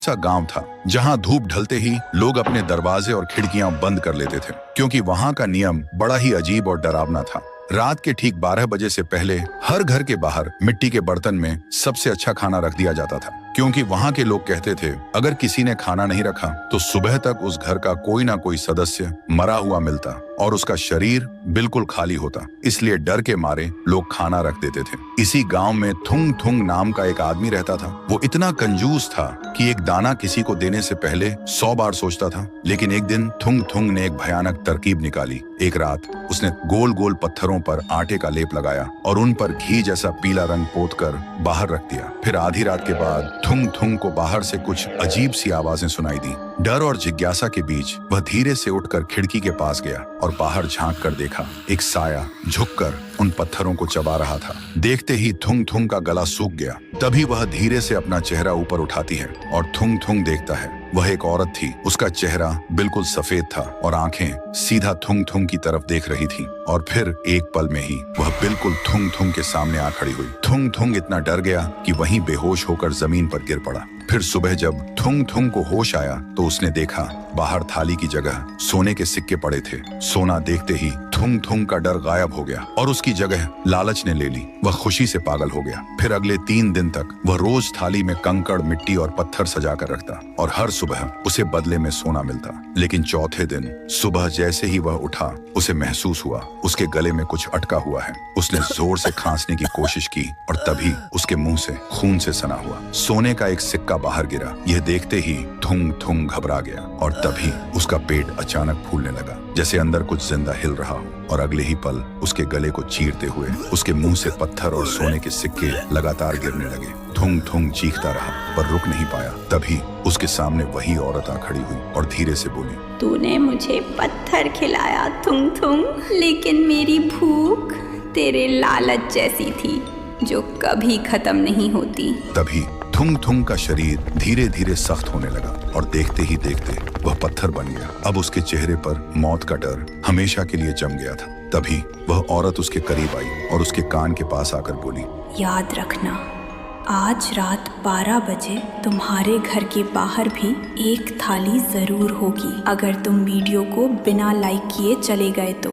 सा गांव था जहां धूप ढलते ही लोग अपने दरवाजे और खिड़कियां बंद कर लेते थे, क्योंकि वहां का नियम बड़ा ही अजीब और डरावना था। रात के ठीक 12 बजे से पहले हर घर के बाहर मिट्टी के बर्तन में सबसे अच्छा खाना रख दिया जाता था, क्योंकि वहां के लोग कहते थे अगर किसी ने खाना नहीं रखा तो सुबह तक उस घर का कोई ना कोई सदस्य मरा हुआ मिलता और उसका शरीर बिल्कुल खाली होता। इसलिए डर के मारे लोग खाना रख देते थे। इसी गांव में थुंग थुंग नाम का एक आदमी रहता था। वो इतना कंजूस था कि एक दाना किसी को देने से पहले 100 बार सोचता था। लेकिन एक दिन थुंग थुंग ने एक भयानक तरकीब निकाली। एक रात उसने गोल गोल पत्थरों पर आटे का लेप लगाया और उन पर घी जैसा पीला रंग पोतकर बाहर रख दिया। फिर आधी रात के बाद थुंग थुंग को बाहर से कुछ अजीब सी आवाजें सुनाई दी। डर और जिज्ञासा के बीच वह धीरे से उठकर खिड़की के पास गया और बाहर झांक कर देखा। एक साया झुककर उन पत्थरों को चबा रहा था। देखते ही थुंग थुंग का गला सूख गया। तभी वह धीरे से अपना चेहरा ऊपर उठाती है और थुंग थुंग देखता है। वह एक औरत थी। उसका चेहरा बिल्कुल सफेद था और आंखें सीधा थुंग थुंग की तरफ देख रही थी। और फिर एक पल में ही वह बिल्कुल थुंग थुंग के सामने आ खड़ी हुई। थुंग थुंग इतना डर गया कि वहीं बेहोश होकर जमीन पर गिर पड़ा। फिर सुबह जब थुंग थुंग को होश आया तो उसने देखा बाहर थाली की जगह सोने के सिक्के पड़े थे। सोना देखते ही थुंग थुंग का डर गायब हो गया और उसकी जगह लालच ने ले ली। वह खुशी से पागल हो गया। फिर अगले 3 दिन तक वह रोज थाली में कंकड़, मिट्टी और पत्थर सजा कर रखता और हर सुबह उसे बदले में सोना मिलता। लेकिन चौथे दिन सुबह जैसे ही वह उठा, उसे महसूस हुआ उसके गले में कुछ अटका हुआ है। उसने जोर से खांसने की कोशिश की और तभी उसके मुंह से खून से सना हुआ सोने का एक सिक्का बाहर गिरा। यह देखते ही थुंग थुंग घबरा गया और तभी उसका पेट अचानक फूलने लगा, जैसे अंदर कुछ जिंदा हिल रहा हो। और अगले ही पल उसके गले को चीरते हुए उसके मुंह से पत्थर और सोने के सिक्के लगातार गिरने लगे। थुंग थुंग चीखता रहा पर रुक नहीं पाया। तभी उसके सामने वही औरत आ खड़ी हुई और धीरे से बोली, तूने मुझे पत्थर खिलाया थुंग थुंग, लेकिन मेरी भूख तेरे लालच जैसी थी जो कभी खत्म नहीं होती। तभी थुंग थुंग का शरीर धीरे धीरे सख्त होने लगा और देखते ही देखते वह पत्थर बन गया। अब उसके चेहरे पर मौत का डर हमेशा के लिए जम गया था। तभी वह औरत उसके करीब आई और उसके कान के पास आकर बोली, याद रखना, आज रात 12 बजे तुम्हारे घर के बाहर भी एक थाली जरूर होगी, अगर तुम वीडियो को बिना लाइक किए चले गए तो।